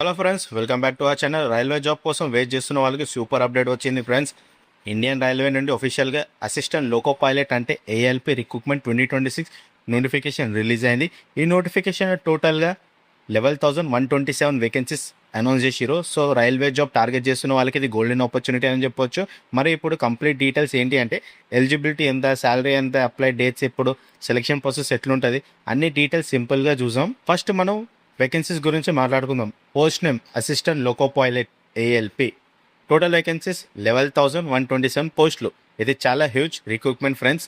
Hello friends, welcome back to our channel. Railway job కోసం wait చేస్తున్న వాళ్ళకి super update వచ్చింది ఫ్రెండ్స్. ఇండియన్ రైల్వే నుండి ఒఫీషియల్గా అసిస్టెంట్ లోకో పైలట్ అంటే ఏఎల్పి రిక్రూట్మెంట్ 2026 నోటిఫికేషన్ రిలీజ్ అయింది. ఈ నోటిఫికేషన్ టోటల్గా 11,127 వేకెన్సీస్ అనౌన్స్ చేసిరు. సో రైల్వే జాబ్ టార్గెట్ చేస్తున్న వాళ్ళకి ఇది గోల్డెన్ ఆపర్చునిటీ అని చెప్పొచ్చు. మరి ఇప్పుడు కంప్లీట్ డీటెయిల్స్ ఏంటి అంటే ఎలిజిబిలిటీ ఎంత, శాలరీ ఎంత, అప్లై డేట్స్ ఎప్పుడు, సెలెక్షన్ ప్రాసెస్ ఎట్లుంటుంది, అన్ని డీటెయిల్స్ సింపుల్గా చూసాం. ఫస్ట్ మనం వేకెన్సీస్ గురించి మాట్లాడుకుందాం. Post name assistant loco pilot ALP. Total vacancies 11,127 పోస్టులు. ఇది చాలా హ్యూజ్ రిక్రూట్మెంట్ ఫ్రెండ్స్.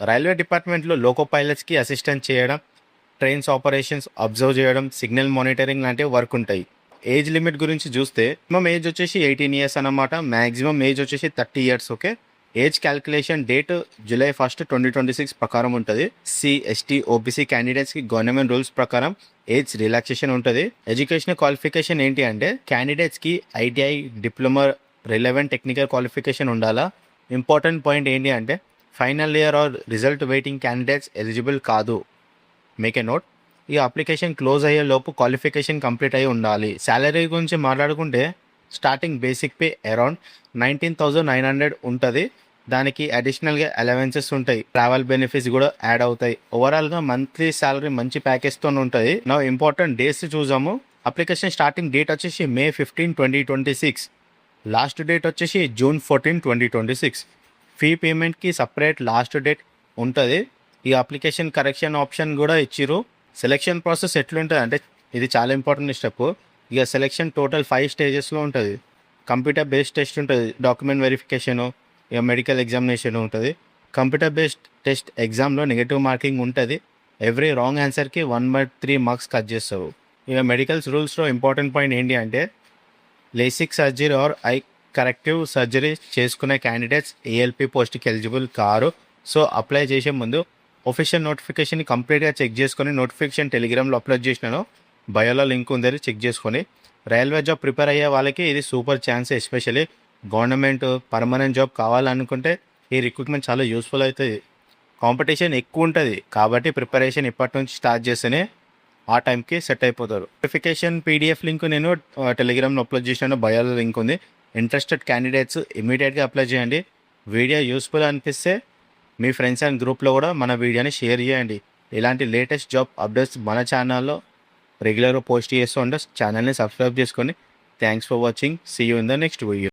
రైల్వే డిపార్ట్మెంట్లో లోకో పైలట్స్కి అసిస్టెంట్ చేయడం, ట్రైన్స్ ఆపరేషన్స్ అబ్జర్వ్ చేయడం, సిగ్నల్ మానిటరింగ్ లాంటి వర్క్ ఉంటాయి. ఏజ్ లిమిట్ గురించి చూస్తే మినిమం ఏజ్ వచ్చేసి 18 years అన్నమాట. మ్యాక్సిమం ఏజ్ వచ్చేసి 30 years. Okay, age calculation date July 1st, 2026 ప్రకారం ఉంటుంది. SC, ST, OBC క్యాండిడేట్స్కి గవర్నమెంట్ రూల్స్ ప్రకారం ఏజ్ రిలాక్సేషన్ ఉంటుంది. ఎడ్యుకేషన్ క్వాలిఫికేషన్ ఏంటి అంటే క్యాండిడేట్స్కి ITI, diploma, relevant technical qualification ఉండాలా. ఇంపార్టెంట్ పాయింట్ ఏంటి అంటే final year or result waiting candidates eligible కాదు. Make a note. ఈ అప్లికేషన్ క్లోజ్ అయ్యే లోపు క్వాలిఫికేషన్ కంప్లీట్ అయ్యి ఉండాలి. శాలరీ గురించి మాట్లాడుకుంటే స్టార్టింగ్ బేసిక్ పే అరౌండ్ 19,900 ఉంటుంది. దానికి అడిషనల్గా అలవెన్సెస్ ఉంటాయి, ట్రావెల్ బెనిఫిట్స్ కూడా యాడ్ అవుతాయి. ఓవరాల్గా మంత్లీ శాలరీ మంచి ప్యాకేజ్తో ఉంటుంది. నా ఇంపార్టెంట్ డేట్స్ చూసాము. అప్లికేషన్ స్టార్టింగ్ డేట్ వచ్చేసి May 15, 2026. లాస్ట్ డేట్ వచ్చేసి June 14, 2026. ఫీ పేమెంట్కి సపరేట్ లాస్ట్ డేట్ ఉంటుంది. ఈ అప్లికేషన్ కరెక్షన్ ఆప్షన్ కూడా ఇచ్చిరు. సెలెక్షన్ ప్రాసెస్ ఎట్లుంటుంది అంటే ఇది చాలా ఇంపార్టెంట్ స్టెప్. ఇక సెలెక్షన్ టోటల్ 5 స్టేజెస్లో ఉంటుంది. కంప్యూటర్ బేస్డ్ టెస్ట్ ఉంటుంది, డాక్యుమెంట్ వెరిఫికేషను, ఇక మెడికల్ ఎగ్జామినేషన్ ఉంటుంది. కంప్యూటర్ బేస్డ్ టెస్ట్ ఎగ్జామ్లో నెగిటివ్ మార్కింగ్ ఉంటుంది. ఎవ్రీ రాంగ్ ఆన్సర్కి 1/3 మార్క్స్ కట్ చేస్తావు. ఇక మెడికల్స్ రూల్స్లో ఇంపార్టెంట్ పాయింట్ ఏంటి అంటే LASIK surgery or I corrective surgery చేసుకునే క్యాండిడేట్స్ ఏఎల్పి పోస్ట్కి ఎలిజిబుల్ కారు. సో అప్లై చేసే ముందు ఒఫీషియల్ నోటిఫికేషన్ కంప్లీట్గా చెక్ చేసుకొని, నోటిఫికేషన్ టెలిగ్రామ్లో అప్లోడ్ చేసినాను, బయోలో లింక్ ఉందని చెక్ చేసుకొని రైల్వే జాబ్ ప్రిపేర్ అయ్యే వాళ్ళకి ఇది super chance. Especially government permanent job కావాలనుకుంటే ఈ రిక్రూట్మెంట్ చాలా యూస్ఫుల్ అవుతుంది. కాంపిటీషన్ ఎక్కువ ఉంటుంది కాబట్టి ప్రిపరేషన్ ఇప్పటి నుంచి స్టార్ట్ చేస్తేనే ఆ టైంకి సెట్ అయిపోతారు. నోటిఫికేషన్ PDF లింక్ నేను టెలిగ్రామ్లో అప్లోడ్ చేసినాను, బయోలో లింక్ ఉంది. ఇంట్రెస్టెడ్ క్యాండిడేట్స్ ఇమీడియట్గా అప్లై చేయండి. వీడియో యూస్ఫుల్ అనిపిస్తే మీ ఫ్రెండ్స్ అండ్ గ్రూప్లో కూడా మన వీడియోని షేర్ చేయండి. ఇలాంటి లేటెస్ట్ జాబ్ అప్డేట్స్ మన ఛానల్లో రెగ్యులర్గా పోస్ట్ చేస్తూ ఉంటే ఛానల్ని సబ్స్క్రైబ్ చేసుకొని. Thanks for watching. See you in the next video.